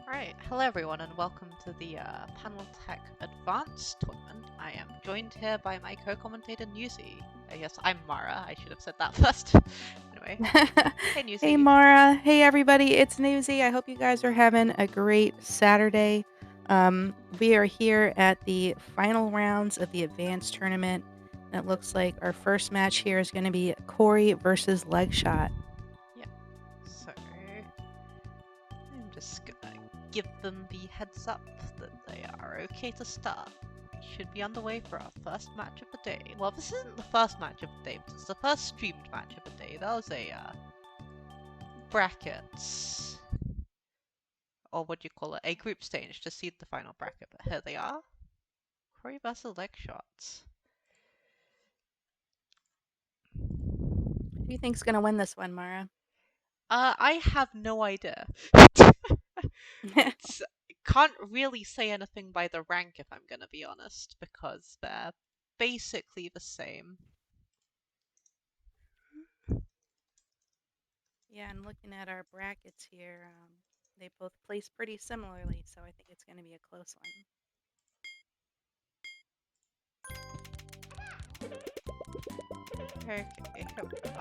Right, hello everyone, and welcome to the Panel Tech Advanced Tournament. I am joined here by my co-commentator Newsy. Yes, I'm Mara. I should have said that first. Anyway, hey Newsy. Hey Mara, hey everybody, it's Newsy. I hope you guys are having a great Saturday. We are here at the final rounds of the Advanced Tournament. And it looks like our first match here is going to be Corey versus Legshot. Yep. So I'm just gonna give them the heads up that they are okay to start. We should be underway for our first match of the day. Well, this isn't the first match of the day, but it's the first streamed match of the day. That was a brackets, or what do you call it, a group stage to seed the final bracket, but here they are. Corey versus Legshot. Who do you think's going to win this one, Mara? I have no idea. It's can't really say anything by the rank if I'm gonna be honest, because they're basically the same. Yeah, and looking at our brackets here, they both place pretty similarly, so I think it's going to be a close one. Okay, here we go.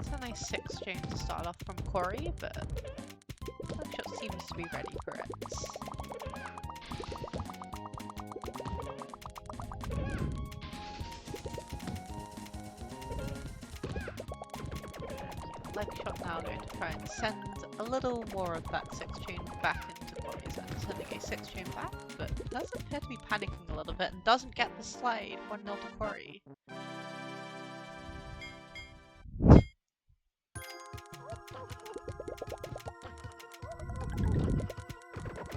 It's a nice 6 chain to start off from Corey, but Legshot seems to be ready for it. Legshot now going to try and send a little more of that 6 chain back into Corey's end, sending a 6 chain back, but does appear to be panicking a little bit and doesn't get the slide. 1-0 to Corey.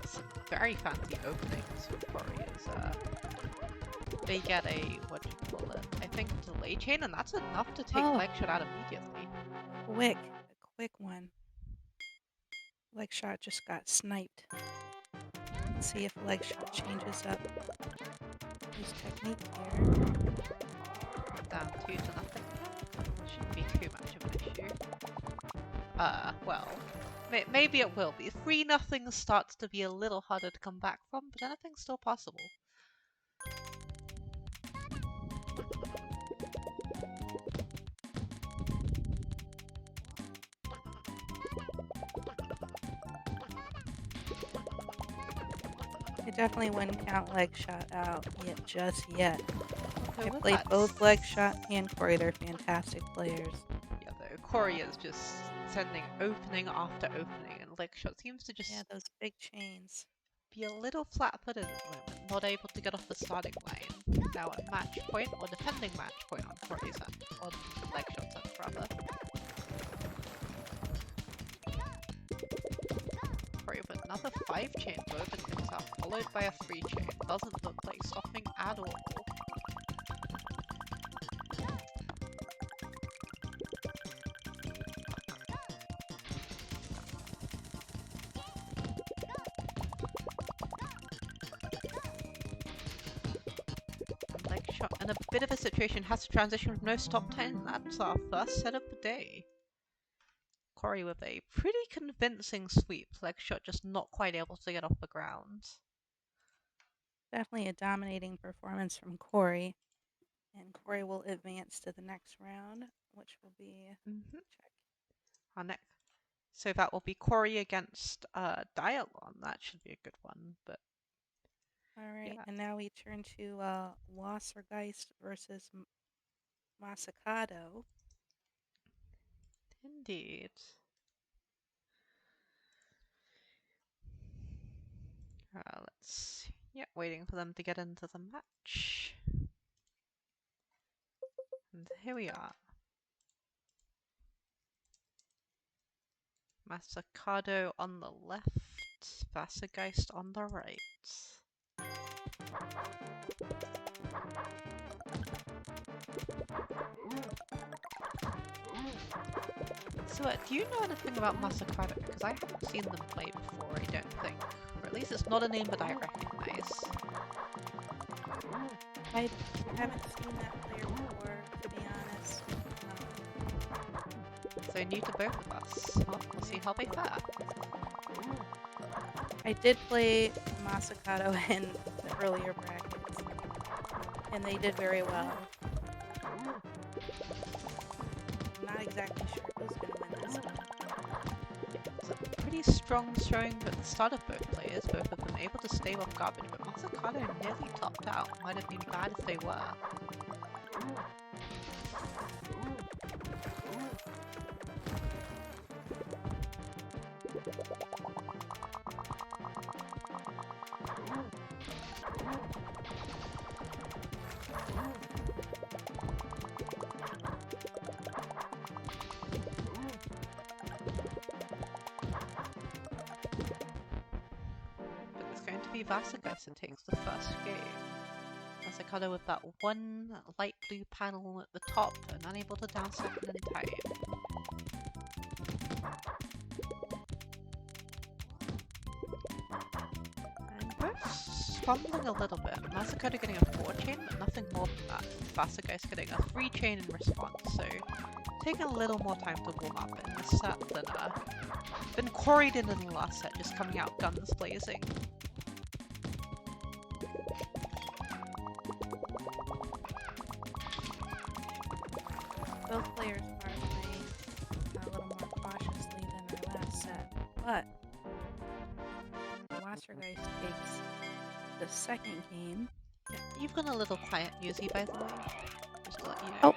Some very fancy openings for Corey as they get a, what do you call it, I think delay chain, and that's enough to take Legshot out immediately. A quick one. Legshot just got sniped. Let's see if Legshot changes up his technique here. Down 2-0. Shouldn't be too much of an issue. Well, maybe it will be. 3-0 starts to be a little harder to come back from, but anything's still possible. I definitely wouldn't count Legshot out just yet. So I played both Legshot and Corey. They're fantastic players. Yeah, though Corey is just sending opening after opening, and Legshot seems to just those big chains. Be a little flat-footed at the moment, not able to get off the starting line. Now at match point, or defending match point on Corey's end, or Legshot's end rather. Corey with another 5 chain to open things up, followed by a 3 chain. Doesn't look like stopping at all. Legshot in a bit of a situation has to transition with no stop time. That's our first set of the day. Corey with a pretty convincing sweep. Legshot just not quite able to get off the ground. Definitely a dominating performance from Corey. And Corey will advance to the next round, which will be check. Our next. So that will be Corey against Dialon. That should be a good one. But alright, yeah. And now we turn to Wassergeist versus Masakado. Indeed. Let's see. Yeah, waiting for them to get into the match. And here we are. Masakado on the left, Wassergeist on the right. So, do you know anything about Masakado? Because I haven't seen them play before, I don't think. Or at least it's not a name that I recognize. I haven't seen that player before, to be honest. so new to both of us. Well, we'll see how they fare. I did play Masakato in the earlier brackets, and they did very well. I'm not exactly sure who's going to win this one. It's a pretty strong showing at the start of both players, both of them able to stay off garbage, but Masakato nearly topped out. Might have been bad if they were. Vasagos takes the first game. Masakato with that one light blue panel at the top and unable to down second in time. And both fumbling a little bit. Masakato getting a 4-chain, but nothing more than that. Vasagos getting a 3-chain in response, so taking a little more time to warm up in this set than Corey did in the last set, just coming out guns blazing. Both players are playing a little more cautiously than their last set, but Wassergeist takes the second game. Yeah, you've gone a little quiet, Newsy, by the way. Just to let you know. Oh,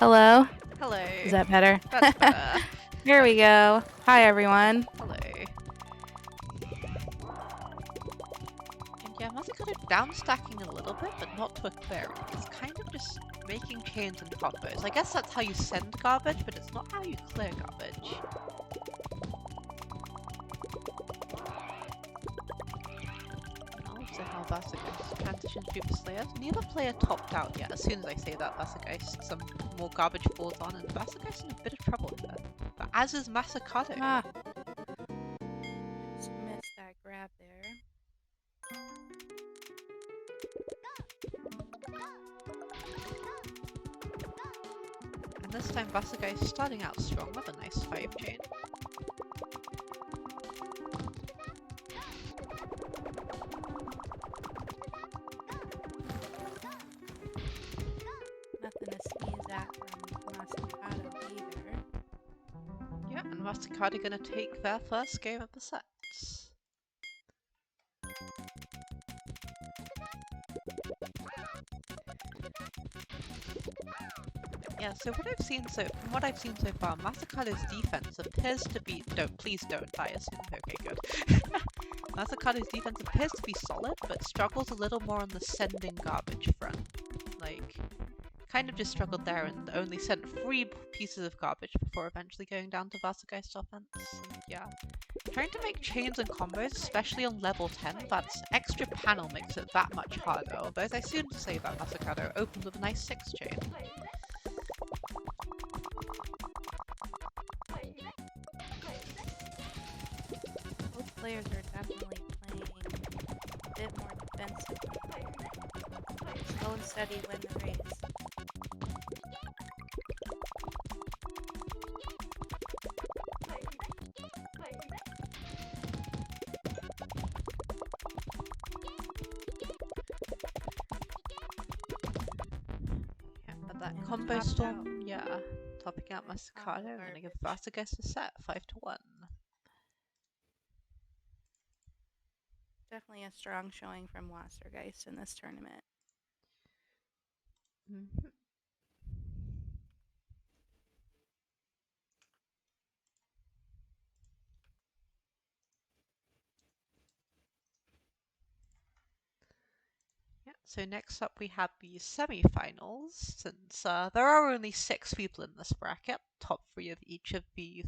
hello. Hello. Is that better? That's better. Here we go. Hi, everyone. Hello. And yeah, Masakato down stacking a little bit, but not to a clearing. It's kind of just making chains and combos. I guess that's how you send garbage, but it's not how you clear garbage. Also how Vasagos transitions through the Slayers. Neither player topped out yet. As soon as I say that, Vasagos, some more garbage falls on, and Vasagos in a bit of trouble here. But as is Masakato. Ah. Just missed that grab there. And this time Vasagos starting out strong with a nice 5-chain. Nothing to sneeze at from Masakato either. Yeah, and Masakato gonna take their first game of the sets. Yeah, so from what I've seen so far, Masakato's defense appears to be please don't die as soon. Okay, good. Masakato's defense appears to be solid, but struggles a little more on the sending garbage front. Like, kind of just struggled there and only sent 3 pieces of garbage before eventually going down to Vasagos offense. And yeah. Trying to make chains and combos, especially on level 10, that's extra panel makes it that much harder, although as I soon to say that Masakato opened with a nice 6-chain. Both players are definitely playing a bit more defensive. Slow and steady win the race. Yeah, but that combo storm, yeah, topping out Masakato and gonna give Vasagos a set, 5-1. Definitely a strong showing from Wassergeist in this tournament. Mm-hmm. Yeah, so next up we have the semi-finals, since there are only 6 people in this bracket, top 3 of each of the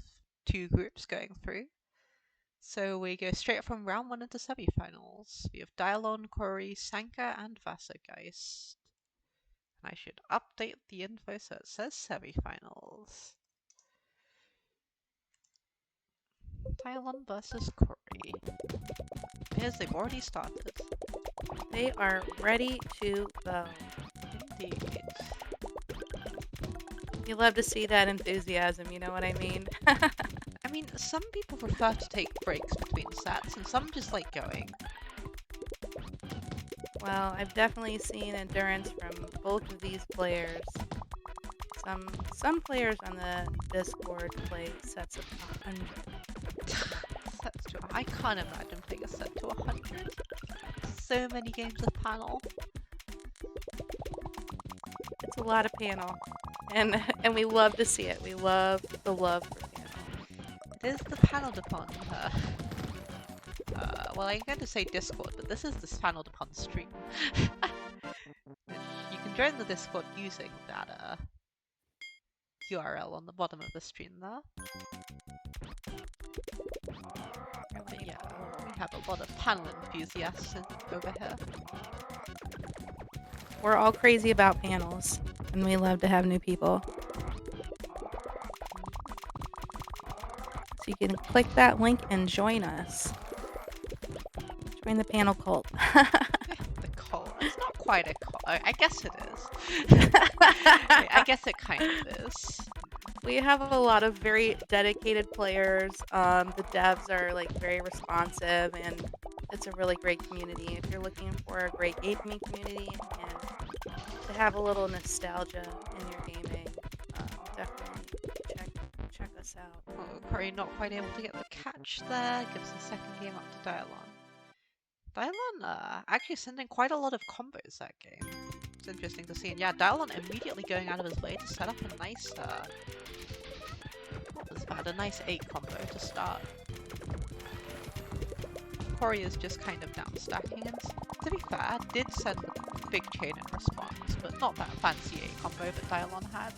2 groups going through. So we go straight from round 1 into semi-finals. We have Dialon, Corey, Sanka, and Vasagos. I should update the info so it says semi-finals. Dialon versus Corey. Appears they've already started. They are ready to go. Indeed. You love to see that enthusiasm, you know what I mean? I mean, some people prefer to take breaks between sets, and some just like going. Well, I've definitely seen endurance from both of these players. Some players on the Discord play sets of 100. Sets to. I can't imagine playing a set to 100. So many games of panel. It's a lot of panel, and and we love to see it. We love the love for panel. It is the panel upon well, I'm going to say Discord, but this is the panel upon stream. You can join the Discord using that URL on the bottom of the stream there. But yeah, we have a lot of panel enthusiasts over here. We're all crazy about panels, and we love to have new people. So you can click that link and join us. Join the panel cult. The cult. It's not quite a cult. I guess it is. I guess it kind of is. We have a lot of very dedicated players. The devs are like very responsive, and it's a really great community. If you're looking for a great gaming community and to have a little nostalgia in your gaming, definitely check us out. Oh, Corey not quite able to get the catch there. Gives the second game up to Dialon. Dialon actually sending quite a lot of combos that game. It's interesting to see. And yeah, Dialon immediately going out of his way to set up a nice what was that? A nice 8 combo to start. Corey is just kind of down stacking, and to be fair, did send a big chain in response, but not that fancy 8 combo that Dialon had.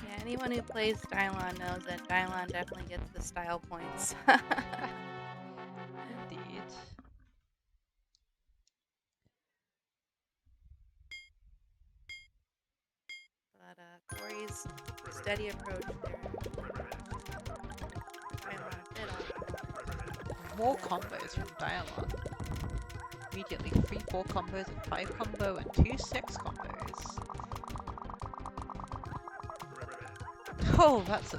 Yeah, anyone who plays Dylon knows that Dylon definitely gets the style points. Indeed. But Corey's steady approach there. More combos from Dialon. Immediately 3-4 combos, a 5 combo, and 2-6 combos. Oh, that's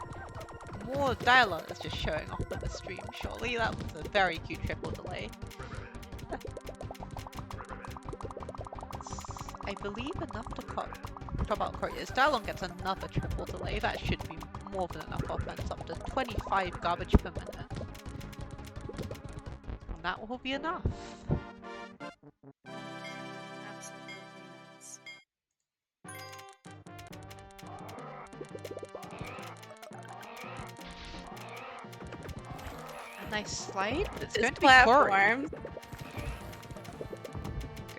more Dialon is just showing off on the stream, surely. That was a very cute triple delay. I believe enough to top out Corey. As Dialon gets another triple delay, that should be more than enough offense, up to 25 garbage per minute. And that will be enough. A nice slide. It's going to be Corey. Going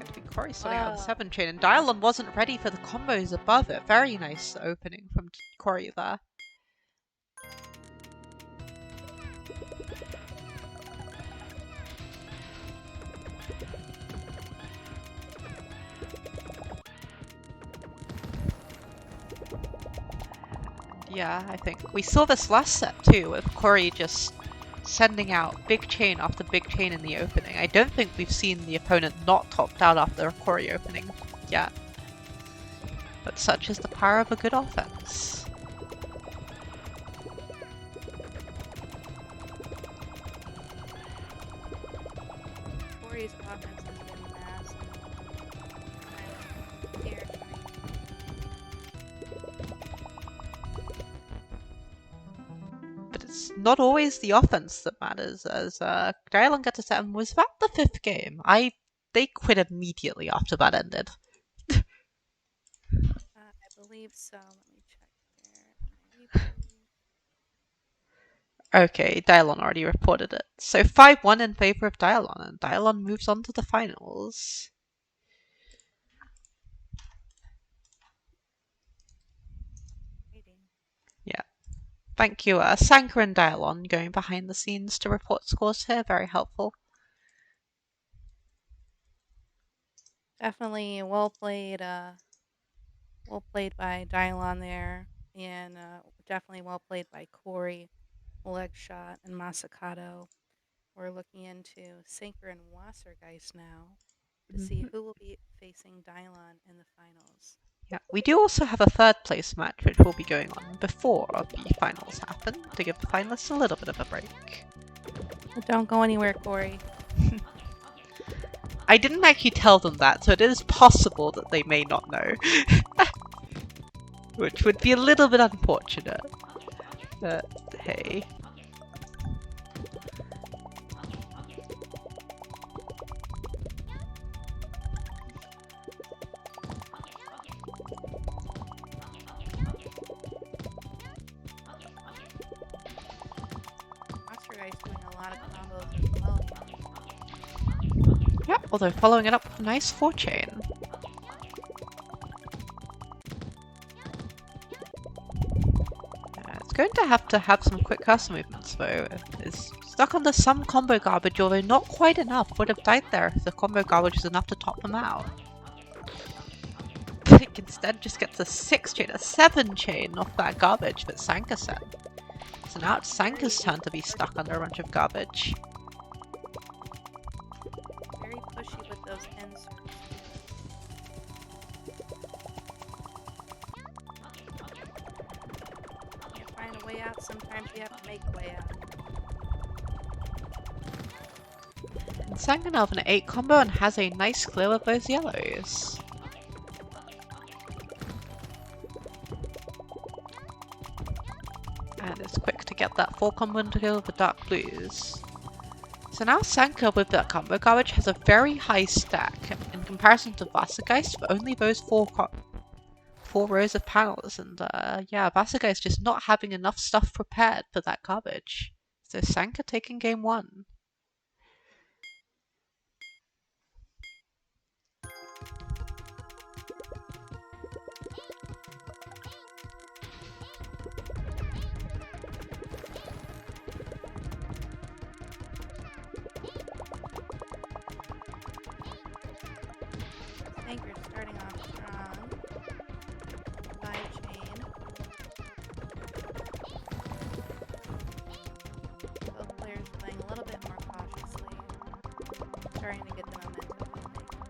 to be Corey starting out the 7 chain, and Dialon wasn't ready for the combos above it. Very nice opening from Corey there. Yeah, I think we saw this last set too, with Corey just sending out big chain after big chain in the opening. I don't think we've seen the opponent not topped out after a Corey opening yet. But such is the power of a good offense. Corey's offense has been massive. But it's not always the offense that matters, as Dialon gets a 7. Was that the 5th game? They quit immediately after that ended. I believe so. Let me check there. Okay, Dialon already reported it. So 5-1 in favor of Dialon, and Dialon moves on to the finals. Yeah. Thank you, Sanka and Dialon going behind the scenes to report scores here. Very helpful. Definitely well played by Dialon there, and definitely well played by Corey, leg shot, and Masakato. We're looking into Sinker and Wassergeist now. to see who will be facing Dylon in the finals. Yeah, we do also have a third place match which will be going on before the finals happen to give the finalists a little bit of a break. Don't go anywhere, Corey. I didn't actually tell them that, so it is possible that they may not know. Which would be a little bit unfortunate. But hey. Yeah, although following it up with a nice 4-chain. It's going to have some quick cursor movements though. It's stuck under some combo garbage, although not quite enough. Would have died there if the combo garbage was enough to top them out. Blink instead just gets a 6-chain, a 7-chain off that garbage that Sanka sent. So now it's Sanka's turn to be stuck under a bunch of garbage. Very pushy with those inserts. Can't find a way out, sometimes you have to make a way out. And Sanka now with an 8 combo and has a nice clear with those yellows. And it's quick to get that 4 combo into kill with the dark blues. So now Sanka with that combo garbage has a very high stack in comparison to Vasageist for only those 4 rows of panels, and yeah, Vasageist just not having enough stuff prepared for that garbage. So Sanka taking game 1. Sanker's starting off strong. 5-chain. Both players playing a little bit more cautiously. Starting to get the momentum, I think.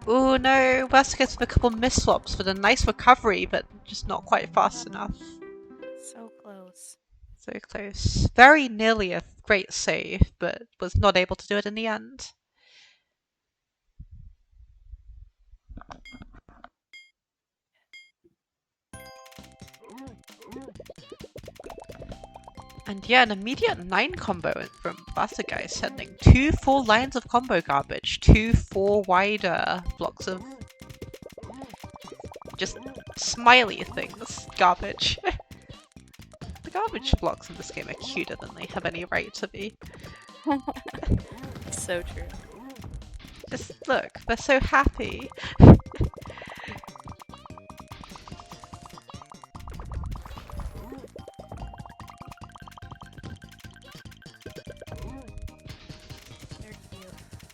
Ooh no, Wesker gets a couple misswaps with a nice recovery, but just not quite fast enough. So close. So close. Very nearly a great save, but was not able to do it in the end. And yeah, an immediate 9 combo from Vasageist, sending 2 full lines of combo garbage, 2 4-wider blocks of just smiley things, garbage. The garbage blocks in this game are cuter than they have any right to be. So true. Just look, they're so happy.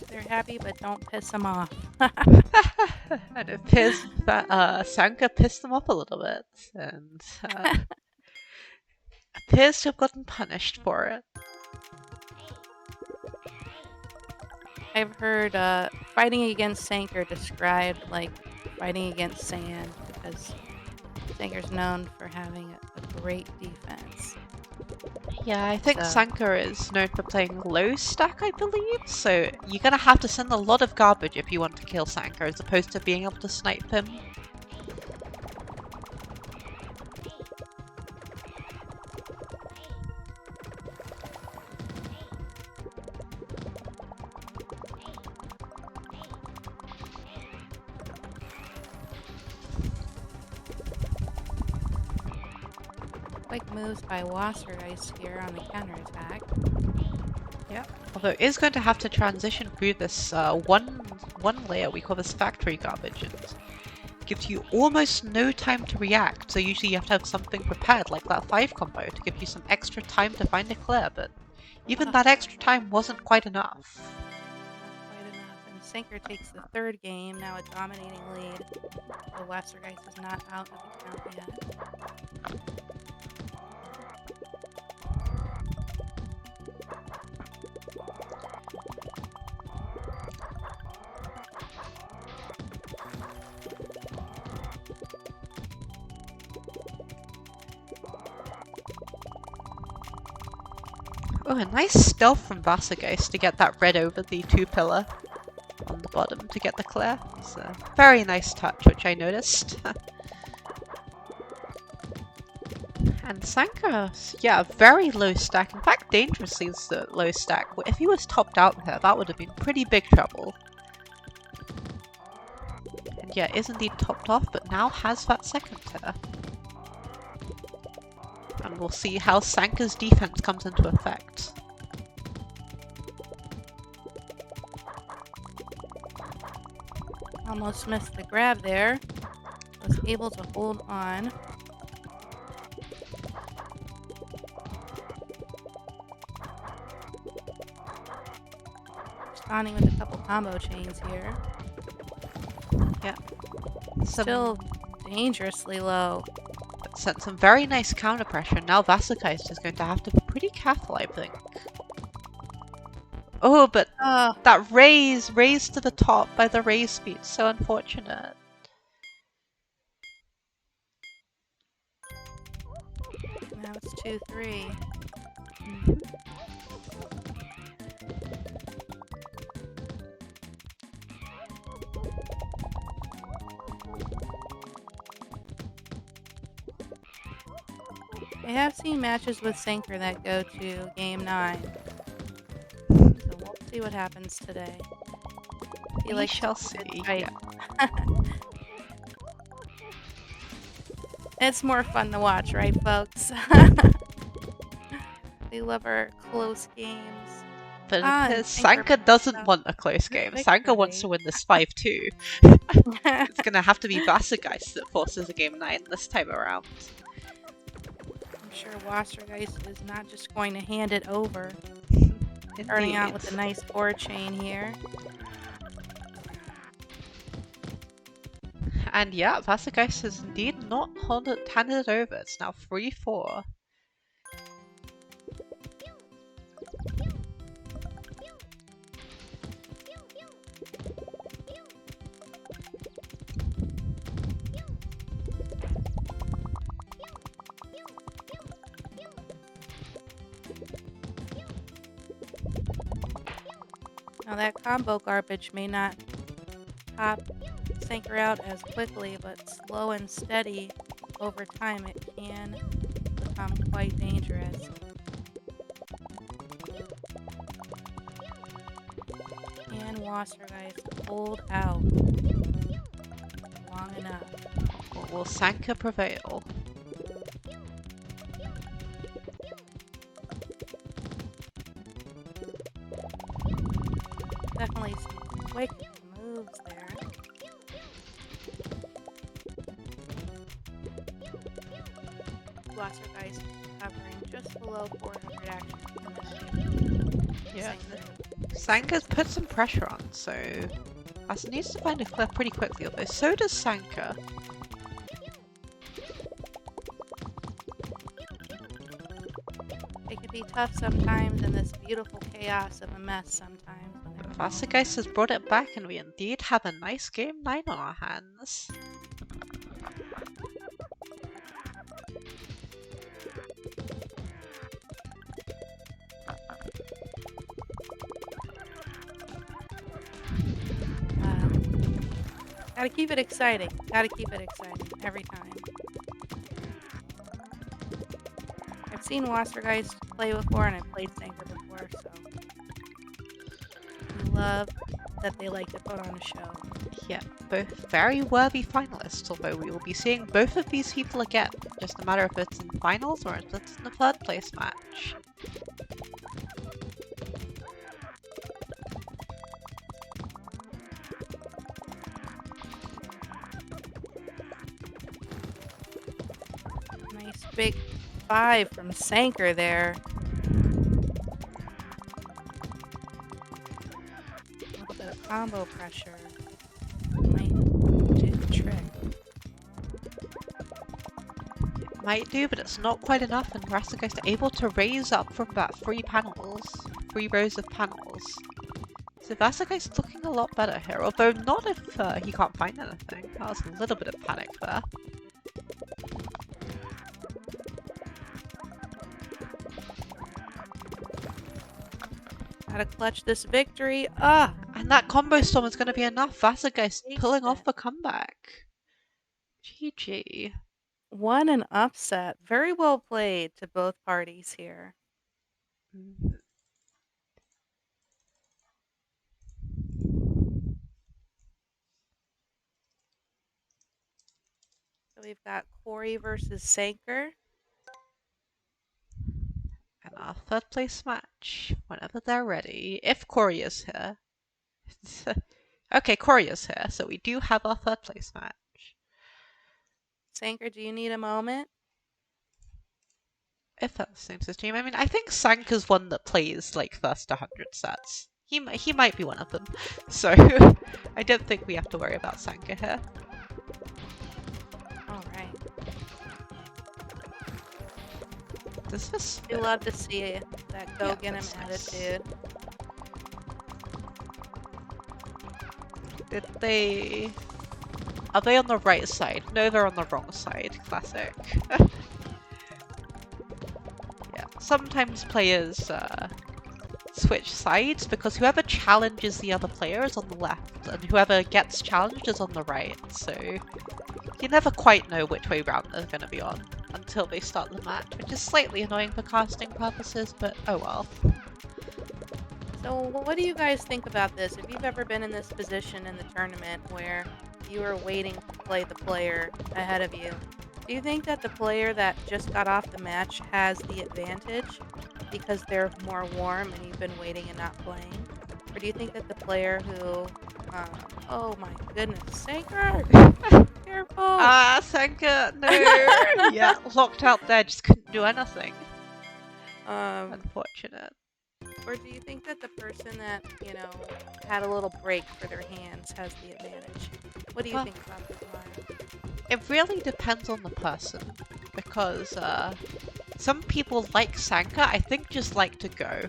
They're happy, but don't piss them off. And it appears that Sanka pissed them off a little bit, and appears to have gotten punished for it. I've heard fighting against Sanker described like fighting against sand, because Sanker's known for having a great defense. Yeah, I think So- Sanka is known for playing low stack, I believe, so you're gonna have to send a lot of garbage if you want to kill Sanka, as opposed to being able to snipe him. Quick moves by Wassergeist here on the counterattack. Although it is going to have to transition through this one layer we call this factory garbage, and gives you almost no time to react, so usually you have to have something prepared, like that 5 combo, to give you some extra time to find a clear, but even that extra time wasn't quite enough. Not quite enough, and Sanker takes the third game, now a dominating lead. The Wastergeist is not out of the count yet. Oh, a nice stealth from Wastergeist to get that red over the 2-pillar on the bottom to get the clear. It's a very nice touch, which I noticed. And Sanker, yeah, very low stack. In fact, dangerously low stack. If he was topped out with her, that would have been pretty big trouble. And yeah, is indeed topped off, but now has that second tier. And we'll see how Sanker's defense comes into effect. Almost missed the grab there. Was able to hold on. Responding with a couple combo chains here. Yeah. Still dangerously low. Sent some very nice counter pressure. Now Wastergeist is going to have to be pretty careful, I think. Oh, but that raise to the top by the raise speed, so unfortunate. Now it's 2-3. I have seen matches with Sanker that go to game 9. So we'll see what happens today. We shall see. Yeah. It's more fun to watch, right, folks? We love our close games. But Sanker doesn't want a close game. Sanker wants to win this 5-2. It's going to have to be Wastergeist that forces a game 9 this time around. I'm sure Wastergeist is not just going to hand it over. Indeed. Starting out with a nice board chain here. And yeah, Wastergeist has indeed not handed it over. It's now 3-4. Now that combo garbage may not pop Sanker out as quickly, but slow and steady over time it can become quite dangerous. Can Wastergeist hold out long enough? Or will Sanker prevail? Definitely some quick moves there. Wastergeist hovering just below 400 action. Yeah. Sanker's put some pressure on, so Waster needs to find a clear pretty quickly, although so does Sanker. It can be tough sometimes in this beautiful chaos of a mess sometimes. Wastergeist has brought it back and we indeed have a nice game 9 on our hands. Gotta keep it exciting. Gotta keep it exciting every time. I've seen Wastergeist play before and I've played Sanker before, so I love that they like to put on a show. Yeah, both very worthy finalists, although we will be seeing both of these people again. Just a matter if it's in finals or if it's in the third place match. Nice big 5 from Sanker there. combo pressure might do the trick. It might do, but it's not quite enough, and Rasaghost are able to raise up from about 3 rows of panels. So Rasaghost looking a lot better here, although not if he can't find anything. That was a little bit of panic there. Gotta clutch this victory. Ah! And that combo storm is going to be enough. Rasaghost pulling off the comeback. GG. What an upset. Very well played to both parties here. So we've got Corey versus Sanker. And our third place match, whenever they're ready, if Corey is here. Okay, Corey is here, so we do have our third place match. Sanker, do you need a moment? If that seems his team. I mean, I think Sanker's one that plays like first 100 sets. He might be one of them. So I don't think we have to worry about Sanker here. Alright. Does this We love to see that go get him that's nice. attitude. Are they on the right side? No, they're on the wrong side. Classic. Yeah, sometimes players switch sides because whoever challenges the other player is on the left and whoever gets challenged is on the right, so you never quite know which way round they're going to be on until they start the match, which is slightly annoying for casting purposes, but oh well. So what do you guys think about this? If you've ever been in this position in the tournament where you are waiting to play the player ahead of you, do you think that the player that just got off the match has the advantage because they're more warm and you've been waiting and not playing? Or do you think that the player who, oh my goodness, Sanker! Careful! Sanker, no! Yeah, locked out there, just couldn't do anything. Unfortunate. Or do you think that the person that, had a little break for their hands has the advantage? What do you think about this, Maya? It really depends on the person, because some people like Sanker, I think just like to go.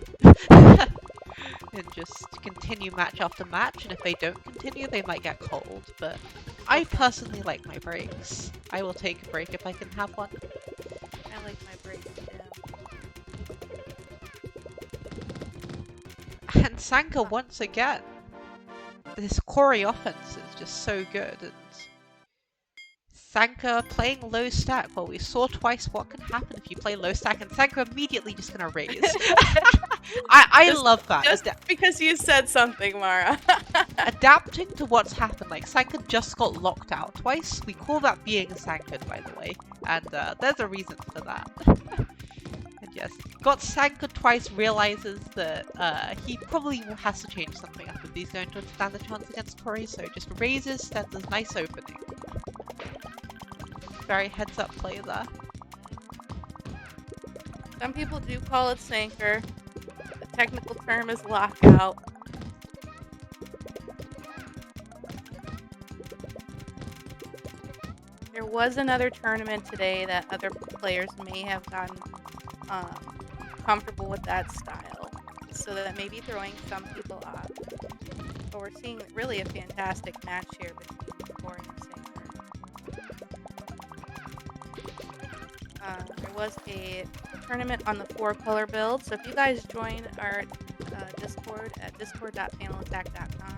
And just continue match after match, and if they don't continue, they might get cold, but I personally like my breaks. I will take a break if I can have one. I like my breaks too. And Sanker, once again, this Corey offense is just so good, and Sanker playing low stack. Well, we saw twice what can happen if you play low stack, and Sanker immediately just gonna raise. I love that. Just because you said something, Mara. Adapting to what's happened, like Sanker just got locked out twice. We call that being Sanker, by the way, and there's a reason for that. And yes, got Sanker twice, realizes that he probably has to change something up if he's going to stand a chance against Corey, so just raises, sends a nice opening. Very heads up play there. Some people do call it Sanker. The technical term is lockout. There was another tournament today that other players may have gotten comfortable with that style, so that may be throwing some people off. But we're seeing really a fantastic match here between Corey and Sanker. There was a tournament on the 4-color build, so if you guys join our Discord at discord.panelattack.com,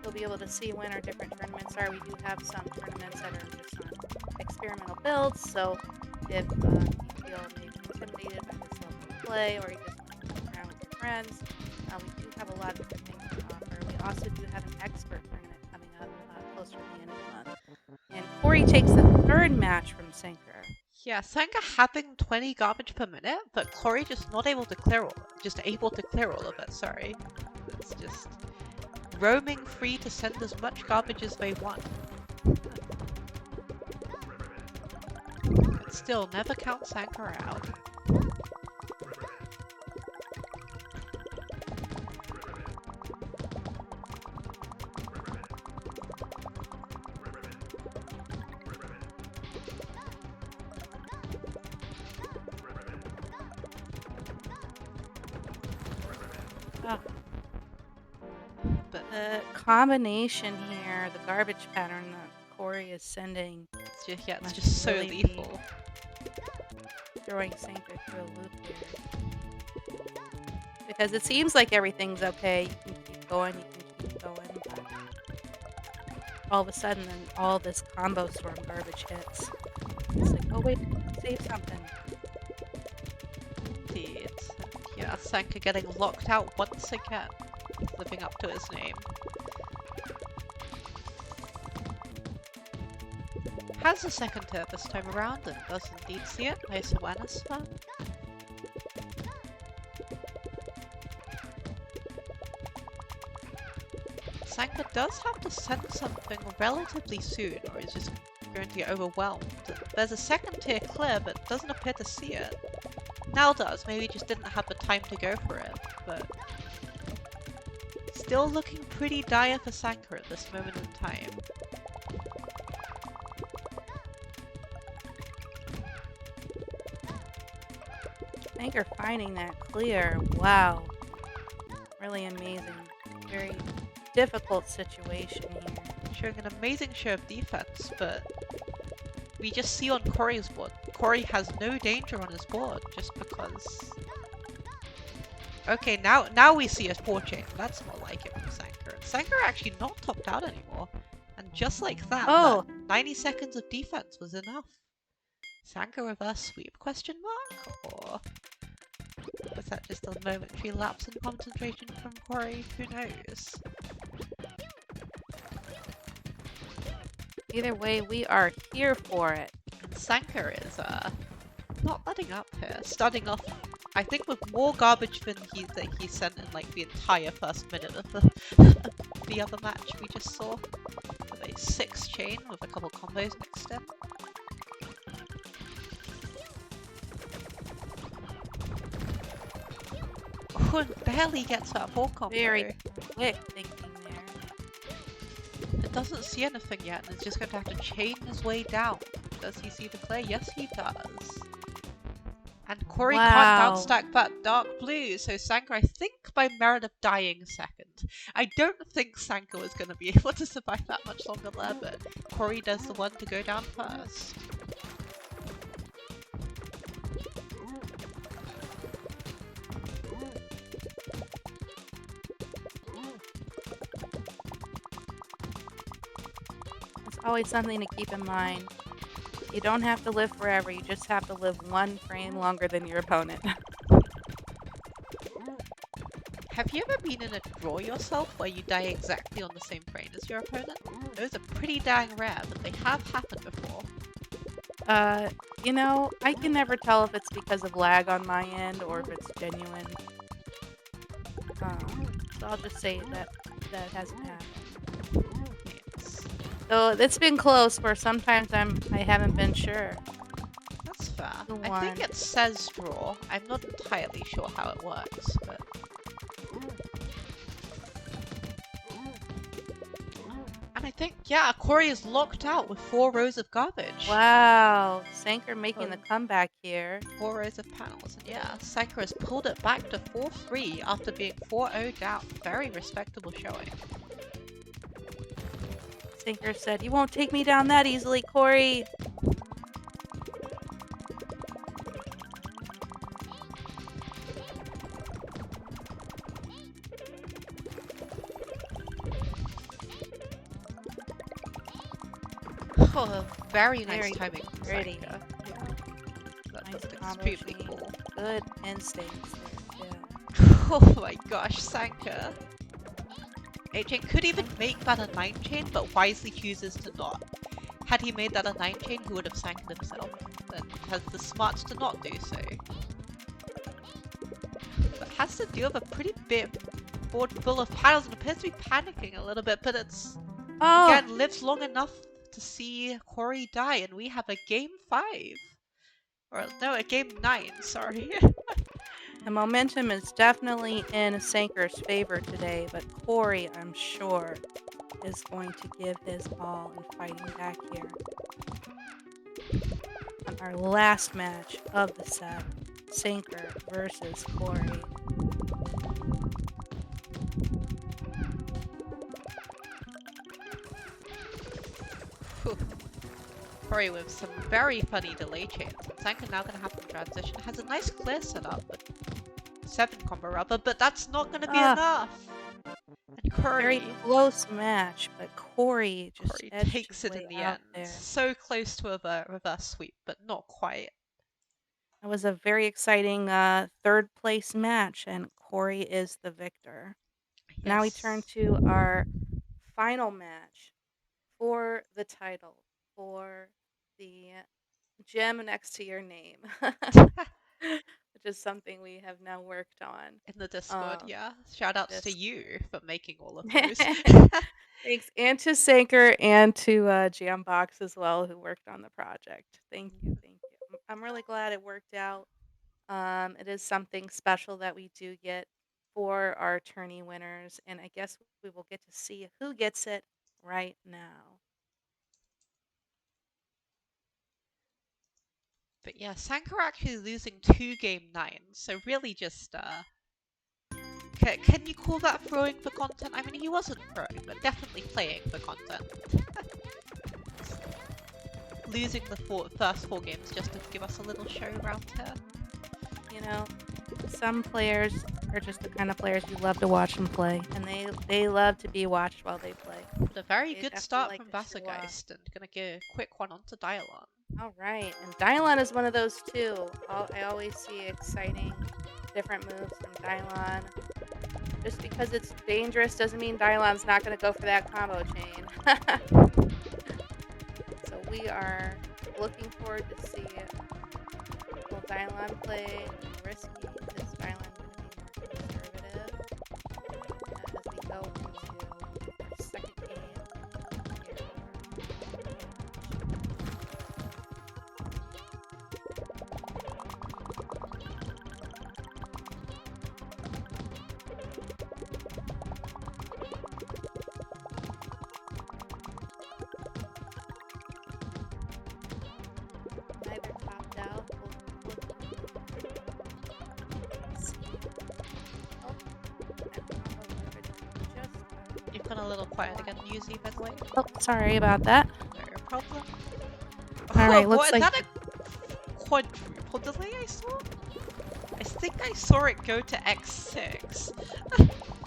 you'll be able to see when our different tournaments are. We do have some tournaments that are just on experimental builds, so if you feel maybe intimidated by this level of play, or you just want to play around with your friends, we do have a lot of different things to offer. We also do have an expert tournament coming up closer to the end of the month. And Corey takes the third match from Sanker. Yeah, Sanker having 20 garbage per minute, but Corey just not able to clear all of it, sorry. It's just roaming free to send as much garbage as they want. But still, never count Sanker out. The combination here, the garbage pattern that Corey is sending, It's must just so really be lethal. throwing Sanker through a loop here. Because it seems like everything's okay. You can keep going, but all of a sudden, then all this combo storm garbage hits. It's like, oh wait, save something. Indeed. Yeah, Sanka getting locked out once again, living up to his name. Has the second tier this time around and does indeed see it. Nice awareness there. Sanka does have to send something relatively soon or he's just going to get overwhelmed. There's a second tier clear but doesn't appear to see it. Now does, maybe just didn't have the time to go for it, but still looking pretty dire for Sanka at this moment in time. Sanker finding that clear. Wow. Really amazing. Very difficult situation here. Showing an amazing show of defense, but we just see on Corey's board, Corey has no danger on his board just because. Okay, now we see a 4-chain. That's more like it from Sanker. Sanker actually not topped out anymore. And just like that, Oh! 90 seconds of defense was enough. Sanker reverse sweep, question mark? Or was that just a momentary lapse in concentration from Corey? Who knows? Either way, we are here for it. And Sanker is not letting up here. Starting off, I think, with more garbage than he sent in like the entire first minute of the other match we just saw. With a 6-chain with a couple combos mixed in. Oh, and barely gets that 4 combo. Very quick thinking there. It doesn't see anything yet, and it's just going to have to chain his way down. Does he see the clear? Yes, he does. And Corey can't down stack that dark blue, so Sanka, I think, by merit of dying second. I don't think Sanka was going to be able to survive that much longer there, but Corey does the one to go down first. Always something to keep in mind. You don't have to live forever, you just have to live one frame longer than your opponent. Have you ever been in a draw yourself where you die exactly on the same frame as your opponent? Those are pretty dang rare, but they have happened before. You know, I can never tell if it's because of lag on my end or if it's genuine. So I'll just say that hasn't happened. So it's been close where sometimes I haven't been sure. That's fair. I think it says draw. I'm not entirely sure how it works, but and I think, yeah, Corey is locked out with 4 rows of garbage. Wow, Sanker making the comeback here. 4 rows of panels, and yeah, Sanker has pulled it back to 4-3 after being 4-0 down. Very respectable showing. Sanker said, "You won't take me down that easily, Corey." Oh, very nice timing. Pretty. Yeah. That Nice looks extremely cool. Good instincts there, Oh my gosh, Sanka. 8-chain could even make that a 9-chain, but wisely chooses to not. Had he made that a 9-chain, he would have sank himself, and has the smarts to not do so. But has to deal with a pretty big board full of panels and appears to be panicking a little bit, but it's again lives long enough to see Corey die, and we have a game 5. Or no, a game 9, sorry. The momentum is definitely in Sanker's favor today, but Corey, I'm sure, is going to give his all in fighting back here. On our last match of the set, Sanker versus Corey. Ooh. Corey with some very funny delay chains. And Sanka now gonna have to transition. Has a nice clear setup, but 7 combo rather, but that's not gonna be enough. And Very Corey close match, but Corey just edged takes his it way in the out end. there. So close to a reverse sweep, but not quite. It was a very exciting third place match, and Corey is the victor. Yes. Now we turn to our final match for the title, for the gem next to your name, which is something we have now worked on. In the Discord, yeah. Shout outs to you for making all of those. Thanks, and to Sanker and to Jambox as well, who worked on the project. Thank you, thank you. I'm really glad it worked out. It is something special that we do get for our tourney winners, and I guess we will get to see who gets it right now. But yeah, Sanka actually losing 2 game 9s, so really just can you call that throwing for content? I mean, he wasn't throwing, but definitely playing for content. Losing the first 4 games just to give us a little show around here. You know, some players are just the kind of players you love to watch them play, and they love to be watched while they play. But a very They good definitely start like from to show off. Vasageist, and gonna get a quick one onto Dialon. All right, and Dylon is one of those too. I always see exciting, different moves from Dylon. Just because it's dangerous doesn't mean Dylon's not going to go for that combo chain. So we are looking forward to see it. Will Dylon play risky? Is Dylon going to be more conservative as we go into our second game? Neither topped out. You've gone a little quiet again, Yuzi, by the way. Oh, sorry about that. No problem. All right, Oh, looks what, like is that a quadruple delay I saw? I think I saw it go to X6.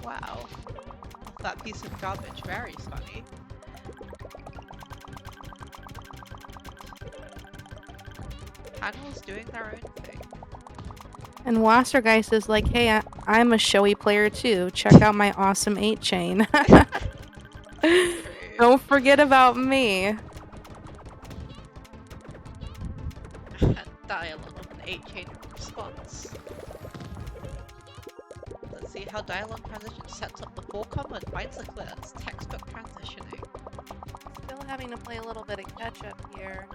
Wow. That piece of garbage, very funny. Panel's doing their own thing. And Wassergeist is like, hey, I'm a showy player too. Check out my awesome 8 chain. Don't forget about me. And Dialon with an 8 chain response. Let's see how Dialon transition sets up the 4 combo and finds the clear. It's textbook transitioning. Still having to play a little bit of catch up here,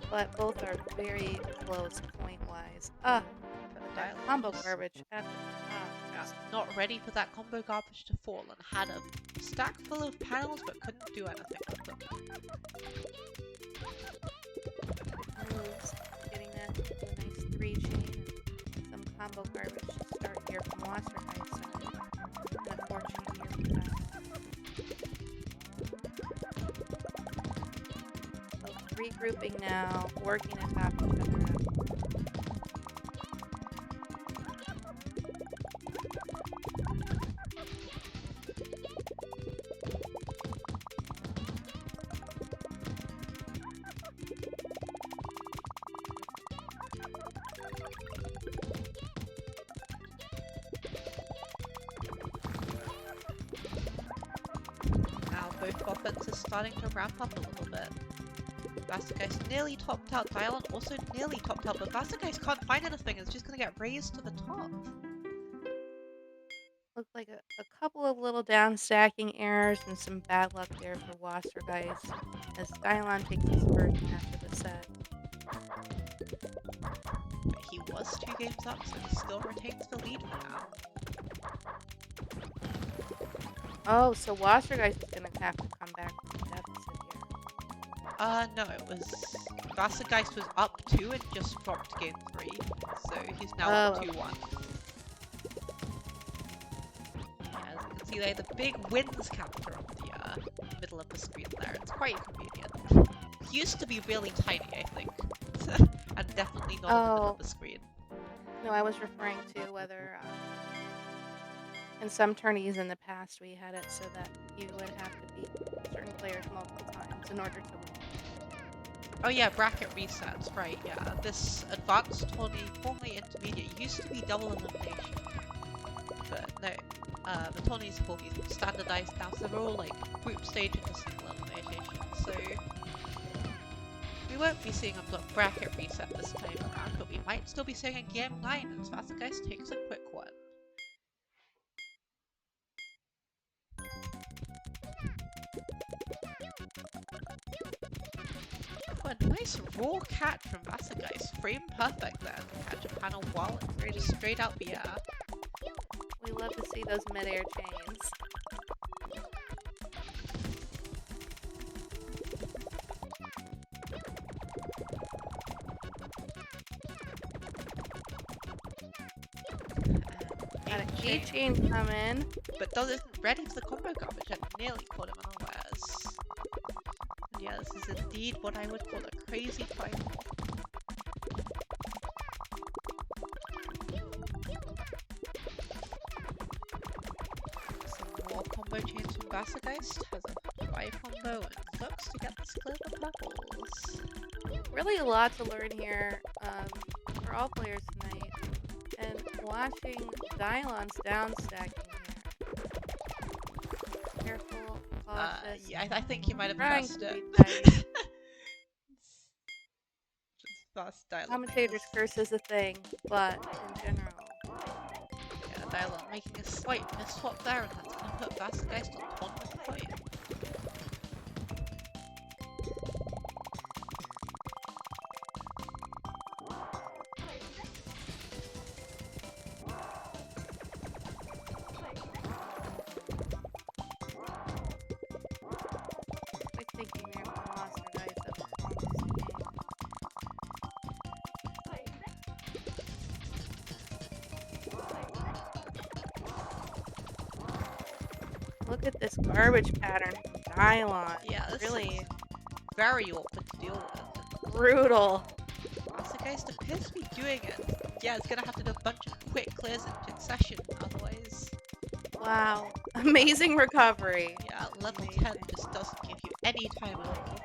but both are very close point-wise. That combo garbage at the top. Yeah, not ready for that combo garbage to fall and had a stack full of panels but couldn't do anything with them. Moves, getting that to a nice 3 chain and some combo garbage to start here from Wassergeist side. And a 4 chain here from that. So regrouping now, working atop each other out. Now both offenses starting to ramp up a little bit. Vasageist nearly topped out, Dialon also nearly topped out, but Vasageist can't find anything, it's just gonna get raised to the top. Looked like a couple of little down stacking errors and some bad luck there for Wassergeist as Dylon takes his first match of the set. But he was 2 games up, so he still retains the lead for now. Oh, so Wassergeist is going to have to come back from the deficit here. No, it was... Vasageist was up 2 and just dropped game 3, so he's now up 2-1. As you can see there, the big wins counter on middle of the screen there. It's quite convenient. It used to be really tiny, I think. And definitely not in the middle of the screen. No, I was referring to whether in some tourneys in the past we had it so that you would have to beat certain players multiple times in order to win. Oh yeah, bracket resets, right, yeah. This advanced tourney, formerly intermediate, used to be double elimination. But no, the tourneys will be standardized now, so they're all like group stage into single elimination. So we won't be seeing a bracket reset this time around, but we might still be seeing a game 9 as Vasageist takes a quick one. Oh, a nice raw catch from Vasageist. Frame perfect there. Catch a panel while it's just straight out the air. We love to see those mid-air chains. Got a G-chain coming. But isn't ready for the combo garbage. I nearly caught him unawares. And yeah, this is indeed what I would call a crazy final. Some more combo chains from Vasageist. Has a 5 combo and looks to get this clear the purples. Really a lot to learn here for all players tonight. And watching Dylon's down stacking here. Careful, cautious. Yeah, I think you might have Trying pressed to it. be tight. Fast Dylon. Commentator's curse is a thing, but in general. Yeah, Dylon making a slight misswap there, and that's going to put Vasageist on tournament point. Look at this garbage pattern from Dylon. Yeah, this really is very awkward to deal with. Brutal. Vasageist appears to be doing it. Yeah, it's gonna have to do a bunch of quick clears in succession, otherwise. Wow. Amazing recovery. Yeah, level 10 just doesn't give you any time at all.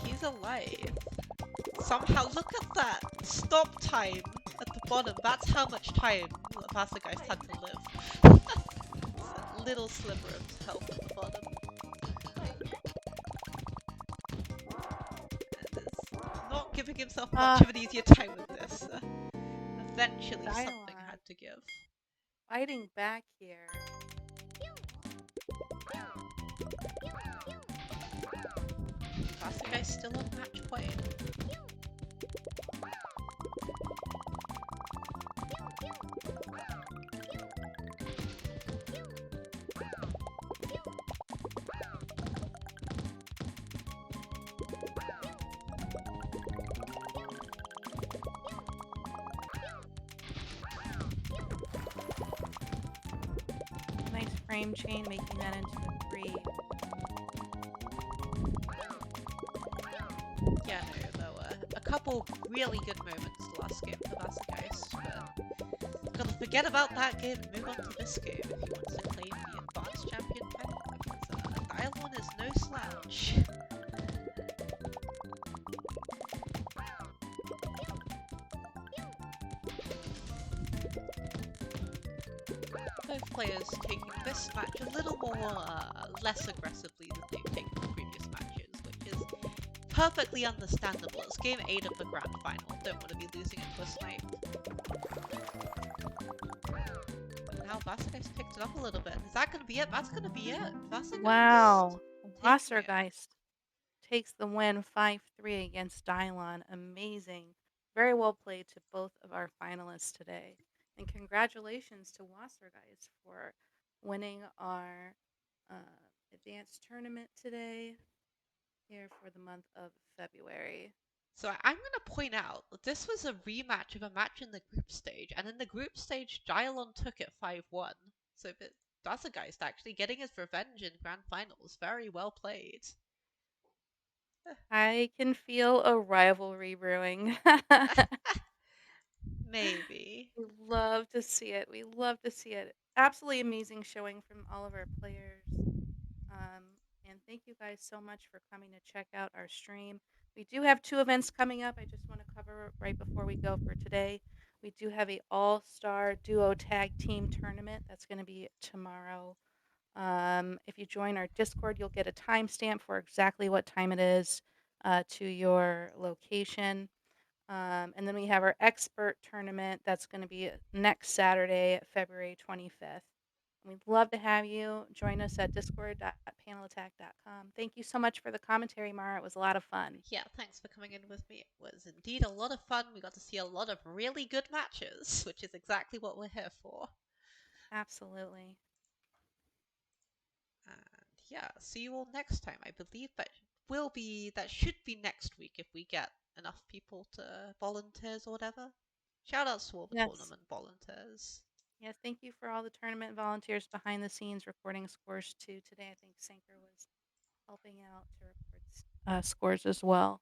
He's alive. Somehow, look at that! Stop time at the bottom. That's how much time the Vasageist had to live. It's a little sliver of health at the bottom. And is not giving himself much of an easier time with this. Eventually Dylon something had to give. Fighting back here. Vasageist still on match point. Nice frame chain, making that into a 3. Yeah, no, there were a couple really good moments the last game for Vasageist, but gotta forget about that game and move on to this game if you want to claim the Advanced Champion title, because Dylon is no slouch. Both players taking this match a little more less aggressively than they've taken the previous matches, which is perfectly understandable. It's game 8 of the grand final. Don't want to be losing it to a snipe. But now Vasageist picked it up a little bit. Is that going to be it? That's going to be it. Vasageist. Wow. Wassergeist takes the win 5-3 against Dylon. Amazing. Very well played to both of our finalists today. And congratulations to Wassergeist for winning our advanced tournament today here for the month of February. So I'm going to point out that this was a rematch of a match in the group stage, and in the group stage, Gylon took it 5-1. So Dazergeist actually getting his revenge in grand finals. Very well played. I can feel a rivalry brewing. Maybe. We love to see it. We love to see it. Absolutely amazing showing from all of our players. And thank you guys so much for coming to check out our stream. We do have two events coming up. I just want to cover right before we go for today. We do have a all-star duo tag team tournament that's going to be tomorrow. If you join our Discord, you'll get a timestamp for exactly what time it is to your location. And then we have our expert tournament that's going to be next Saturday, February 25th. We'd love to have you join us at discord.panelattack.com. Thank you so much for the commentary, Mara. It was a lot of fun. Yeah, thanks for coming in with me. It was indeed a lot of fun. We got to see a lot of really good matches, which is exactly what we're here for. Absolutely. And yeah, see you all next time. I believe that should be next week if we get enough people to volunteers or whatever. Shout outs to all the Yes. tournament volunteers. Yes. Thank you for all the tournament volunteers behind the scenes recording scores too. Today, I think Sanker was helping out to record scores as well.